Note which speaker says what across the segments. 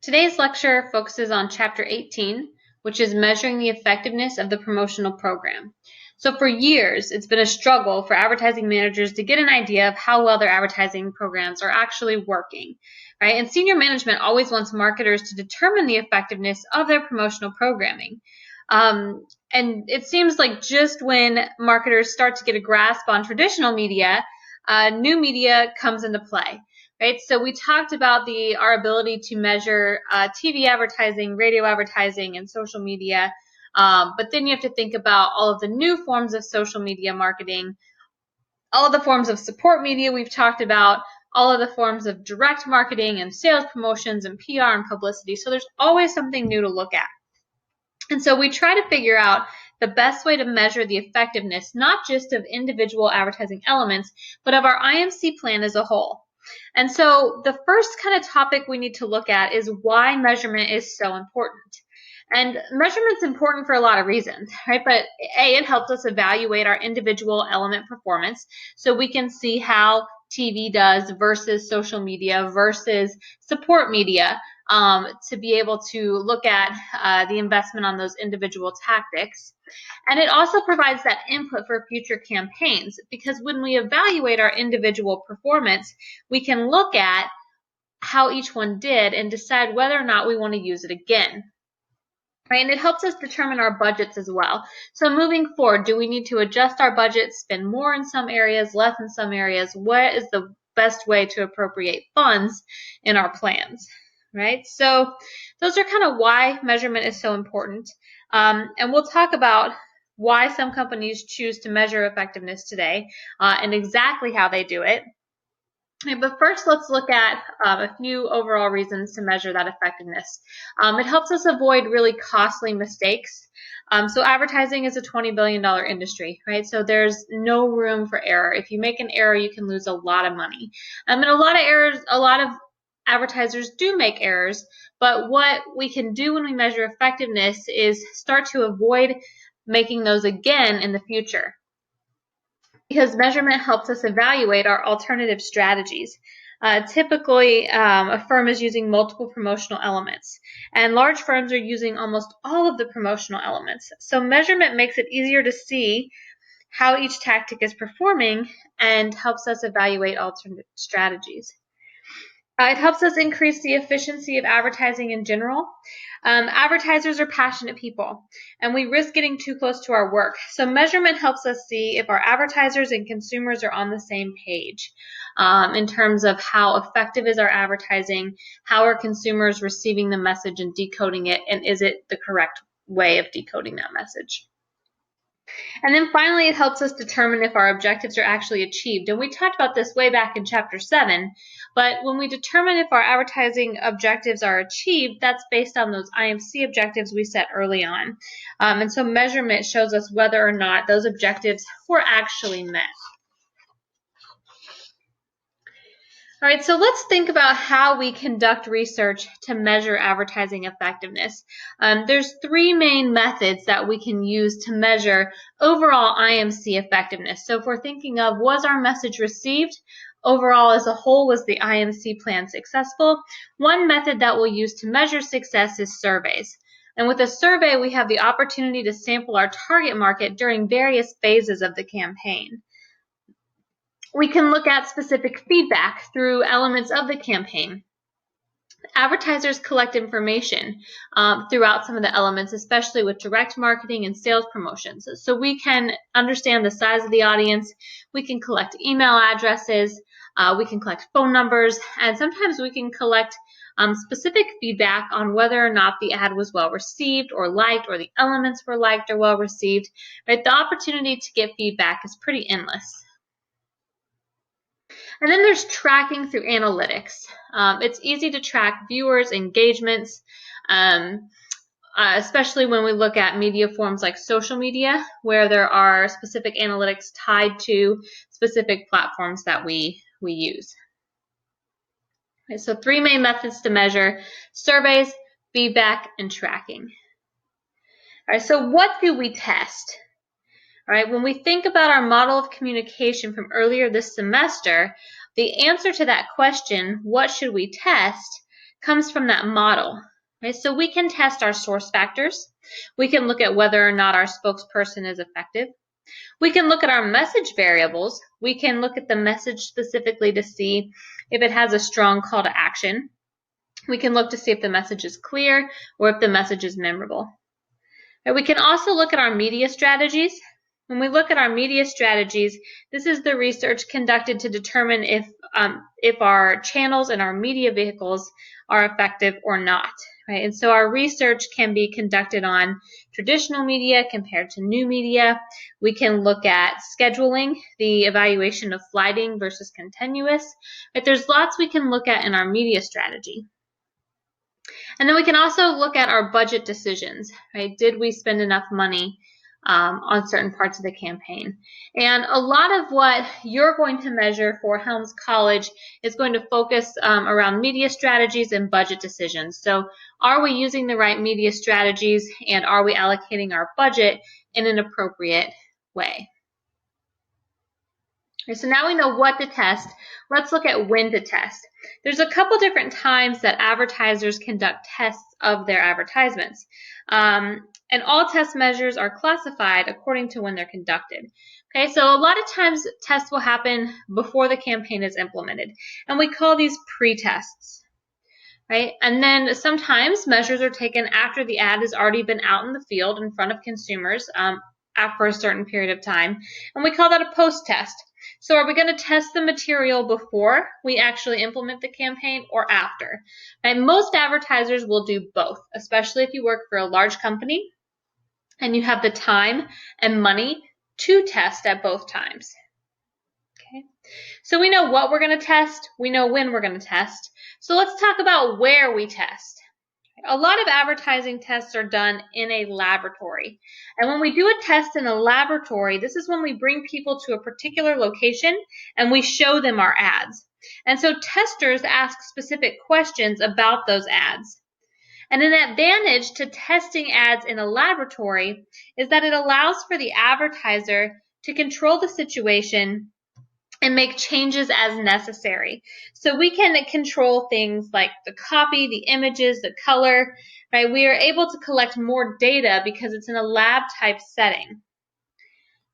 Speaker 1: Today's lecture focuses on Chapter 18, which is measuring the effectiveness of the promotional program. So for years, it's been a struggle for advertising managers to get an idea of how well their advertising programs are actually working, right? And senior management always wants marketers to determine the effectiveness of their promotional programming. And it seems like just when marketers start to get a grasp on traditional media, new media comes into play. Right, so we talked about our ability to measure TV advertising, radio advertising, and social media. But then you have to think about all of the new forms of social media marketing, all of the forms of support media we've talked about, all of the forms of direct marketing and sales promotions and PR and publicity. So there's always something new to look at. And so we try to figure out the best way to measure the effectiveness, not just of individual advertising elements, but of our IMC plan as a whole. And so the first kind of topic we need to look at is why measurement is so important. And measurement's important for a lot of reasons, right? But A, it helps us evaluate our individual element performance so we can see how TV does versus social media versus support media, to be able to look at the investment on those individual tactics. And it also provides that input for future campaigns, because when we evaluate our individual performance, we can look at how each one did and decide whether or not we want to use it again. Right? And it helps us determine our budgets as well. So moving forward, do we need to adjust our budget, spend more in some areas, less in some areas? What is the best way to appropriate funds in our plans? Right? So those are kind of why measurement is so important. And we'll talk about why some companies choose to measure effectiveness today and exactly how they do it. Okay, but first, let's look at a few overall reasons to measure that effectiveness. It helps us avoid really costly mistakes. So advertising is a $20 billion industry, right? So there's no room for error. If you make an error, you can lose a lot of money. And a lot of advertisers do make errors, but what we can do when we measure effectiveness is start to avoid making those again in the future, because measurement helps us evaluate our alternative strategies. Typically, a firm is using multiple promotional elements, and large firms are using almost all of the promotional elements. So measurement makes it easier to see how each tactic is performing and helps us evaluate alternate strategies. It helps us increase the efficiency of advertising in general. Advertisers are passionate people, and we risk getting too close to our work. So measurement helps us see if our advertisers and consumers are on the same page in terms of how effective is our advertising, how are consumers receiving the message and decoding it, and is it the correct way of decoding that message. And then finally, it helps us determine if our objectives are actually achieved. And we talked about this way back in Chapter 7, but when we determine if our advertising objectives are achieved, that's based on those IMC objectives we set early on. And so measurement shows us whether or not those objectives were actually met. All right, so let's think about how we conduct research to measure advertising effectiveness. There's three main methods that we can use to measure overall IMC effectiveness. So if we're thinking of, was our message received? Overall, as a whole, was the IMC plan successful? One method that we'll use to measure success is surveys. And with a survey, we have the opportunity to sample our target market during various phases of the campaign. We can look at specific feedback through elements of the campaign. Advertisers collect information throughout some of the elements, especially with direct marketing and sales promotions. So we can understand the size of the audience, we can collect email addresses, we can collect phone numbers, and sometimes we can collect specific feedback on whether or not the ad was well received or liked, or the elements were liked or well received. Right? The opportunity to get feedback is pretty endless. And then there's tracking through analytics. It's easy to track viewers, engagements, especially when we look at media forms like social media, where there are specific analytics tied to specific platforms that we use. Okay, so three main methods to measure: surveys, feedback, and tracking. All right, so what do we test? All right, when we think about our model of communication from earlier this semester, the answer to that question, what should we test, comes from that model. Right? So we can test our source factors. We can look at whether or not our spokesperson is effective. We can look at our message variables. We can look at the message specifically to see if it has a strong call to action. We can look to see if the message is clear or if the message is memorable. And we can also look at our media strategies. When we look at our media strategies, this is the research conducted to determine if our channels and our media vehicles are effective or not. Right? And so our research can be conducted on traditional media compared to new media. We can look at scheduling, the evaluation of flighting versus continuous. Right? There's lots we can look at in our media strategy. And then we can also look at our budget decisions, right? Did we spend enough money on certain parts of the campaign? And a lot of what you're going to measure for Helms College is going to focus around media strategies and budget decisions. So are we using the right media strategies, and are we allocating our budget in an appropriate way? Okay, so now we know what to test. Let's look at when to test. There's a couple different times that advertisers conduct tests of their advertisements. And all test measures are classified according to when they're conducted. Okay, so a lot of times tests will happen before the campaign is implemented, and we call these pre-tests. Right? And then sometimes measures are taken after the ad has already been out in the field in front of consumers for a certain period of time, and we call that a post-test. So are we going to test the material before we actually implement the campaign or after? And most advertisers will do both, especially if you work for a large company and you have the time and money to test at both times. Okay. So we know what we're going to test. We know when we're going to test. So let's talk about where we test. A lot of advertising tests are done in a laboratory. And when we do a test in a laboratory, this is when we bring people to a particular location and we show them our ads. And so testers ask specific questions about those ads. And an advantage to testing ads in a laboratory is that it allows for the advertiser to control the situation and make changes as necessary. So we can control things like the copy, the images, the color, right? We are able to collect more data because it's in a lab type setting.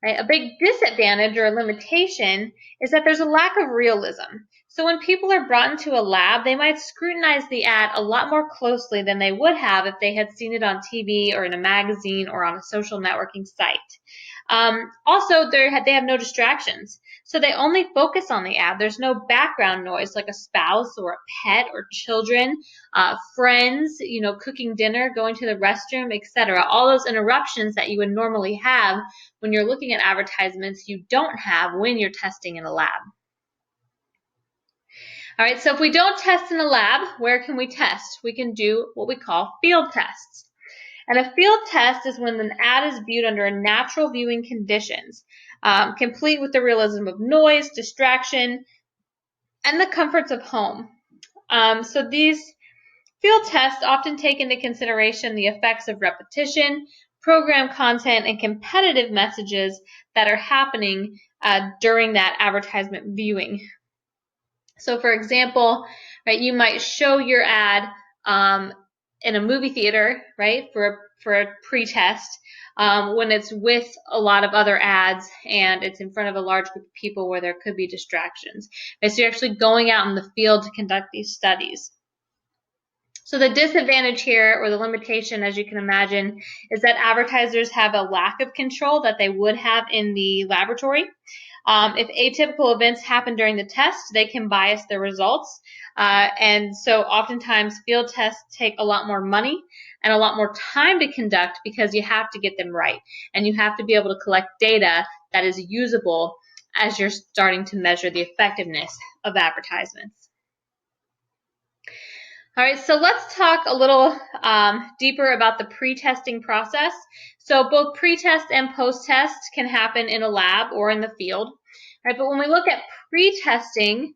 Speaker 1: Right? A big disadvantage or limitation is that there's a lack of realism. So when people are brought into a lab, they might scrutinize the ad a lot more closely than they would have if they had seen it on TV or in a magazine or on a social networking site. Also, they have no distractions. So they only focus on the ad. There's no background noise like a spouse or a pet or children, friends, cooking dinner, going to the restroom, etc. All those interruptions that you would normally have when you're looking at advertisements, you don't have when you're testing in a lab. All right, so if we don't test in a lab, where can we test? We can do what we call field tests. And a field test is when an ad is viewed under natural viewing conditions, complete with the realism of noise, distraction, and the comforts of home. So these field tests often take into consideration the effects of repetition, program content, and competitive messages that are happening during that advertisement viewing. So for example, right, you might show your ad in a movie theater, right, for a pre-test when it's with a lot of other ads and it's in front of a large group of people where there could be distractions. And so you're actually going out in the field to conduct these studies. So the disadvantage here, or the limitation, as you can imagine, is that advertisers have a lack of control that they would have in the laboratory. If atypical events happen during the test, they can bias their results. And so oftentimes field tests take a lot more money and a lot more time to conduct because you have to get them right. And you have to be able to collect data that is usable as you're starting to measure the effectiveness of advertisements. All right, so let's talk a little deeper about the pre-testing process. So both pre-test and post-test can happen in a lab or in the field. Right, but when we look at pre-testing,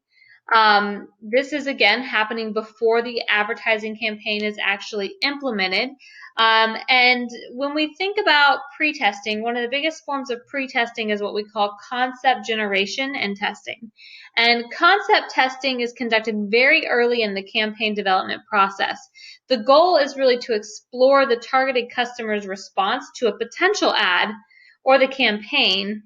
Speaker 1: This is again happening before the advertising campaign is actually implemented. And when we think about pre-testing, one of the biggest forms of pre-testing is what we call concept generation and testing. And concept testing is conducted very early in the campaign development process. The goal is really to explore the targeted customer's response to a potential ad or the campaign,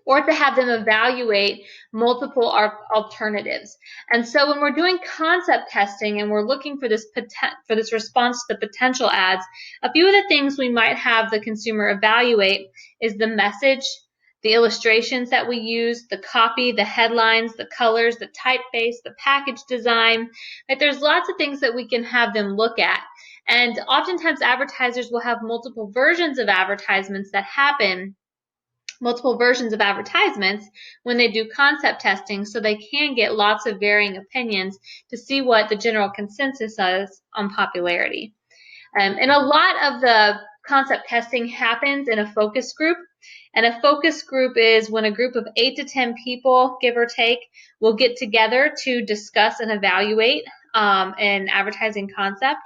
Speaker 1: or to have them evaluate multiple alternatives. And so when we're doing concept testing and we're looking for this response to the potential ads, a few of the things we might have the consumer evaluate is the message, the illustrations that we use, the copy, the headlines, the colors, the typeface, the package design. Right? There's lots of things that we can have them look at. And oftentimes advertisers will have multiple versions of advertisements that happen, multiple versions of advertisements when they do concept testing, so they can get lots of varying opinions to see what the general consensus is on popularity. And a lot of the concept testing happens in a focus group. And a focus group is when a group of 8 to 10 people, give or take, will get together to discuss and evaluate an advertising concept.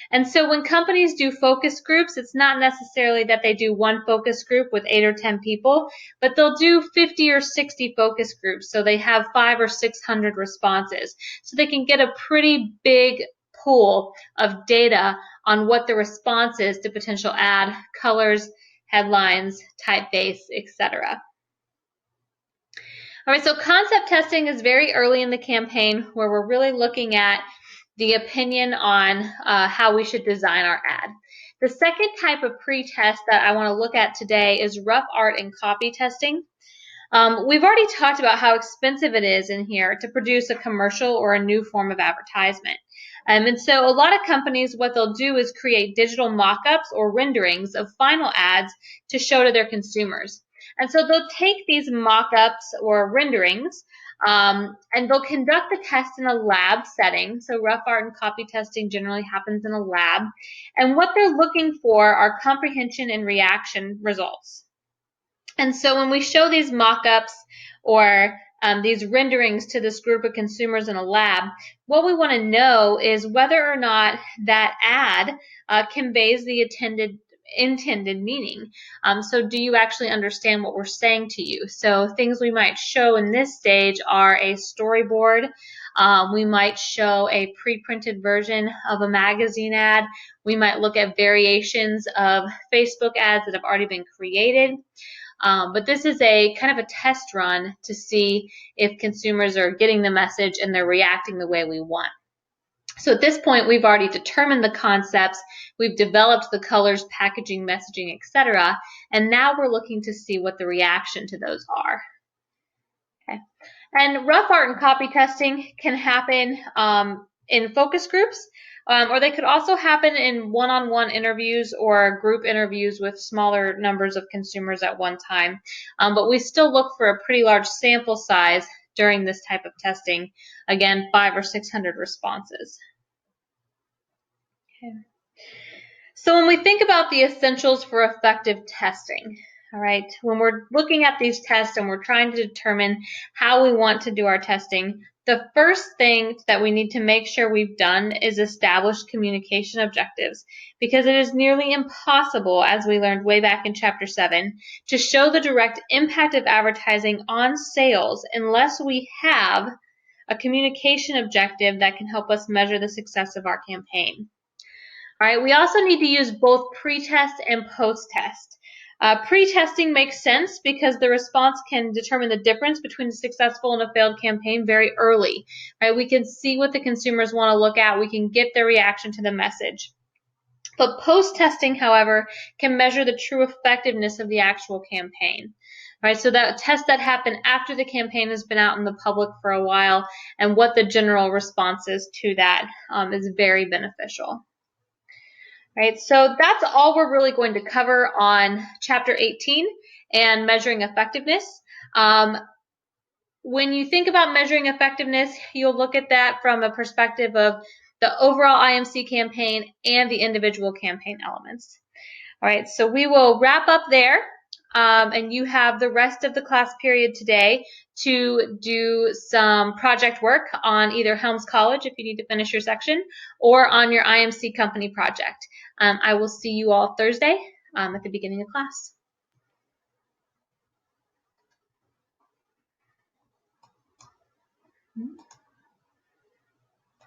Speaker 1: And so when companies do focus groups, it's not necessarily that they do one focus group with 8 or 10 people, but they'll do 50 or 60 focus groups. So they have 500 or 600 responses. So they can get a pretty big pool of data on what the response is to potential ad, colors, headlines, typeface, etc. All right, so concept testing is very early in the campaign where we're really looking at the opinion on how we should design our ad. The second type of pre-test that I want to look at today is rough art and copy testing. We've already talked about how expensive it is in here to produce a commercial or a new form of advertisement. And so a lot of companies, what they'll do is create digital mock-ups or renderings of final ads to show to their consumers. And so they'll take these mock-ups or renderings and they'll conduct the test in a lab setting. So rough art and copy testing generally happens in a lab. And what they're looking for are comprehension and reaction results. And so when we show these mock-ups or these renderings to this group of consumers in a lab, what we want to know is whether or not that ad conveys the intended meaning. So do you actually understand what we're saying to you? So things we might show in this stage are a storyboard. We might show a pre-printed version of a magazine ad. We might look at variations of Facebook ads that have already been created. But this is a kind of a test run to see if consumers are getting the message and they're reacting the way we want. So at this point, we've already determined the concepts, we've developed the colors, packaging, messaging, etc. And now we're looking to see what the reaction to those are. Okay. And rough art and copy testing can happen in focus groups, or they could also happen in one-on-one interviews or group interviews with smaller numbers of consumers at one time. But we still look for a pretty large sample size during this type of testing. Again, 500 or 600 responses. Okay. So when we think about the essentials for effective testing, all right, when we're looking at these tests and we're trying to determine how we want to do our testing, the first thing that we need to make sure we've done is establish communication objectives, because it is nearly impossible, as we learned way back in Chapter 7, to show the direct impact of advertising on sales unless we have a communication objective that can help us measure the success of our campaign. All right, we also need to use both pre-test and post-test. Pre-testing makes sense because the response can determine the difference between a successful and a failed campaign very early. Right? We can see what the consumers want to look at. We can get their reaction to the message. But post-testing, however, can measure the true effectiveness of the actual campaign. Right? So that test that happened after the campaign has been out in the public for a while, and what the general response is to that is very beneficial. Right, so that's all we're really going to cover on Chapter 18 and measuring effectiveness. When you think about measuring effectiveness, you'll look at that from a perspective of the overall IMC campaign and the individual campaign elements. All right, so we will wrap up there. and you have the rest of the class period today to do some project work on either Helms College if you need to finish your section, or on your IMC company project. I will see you all Thursday at the beginning of class.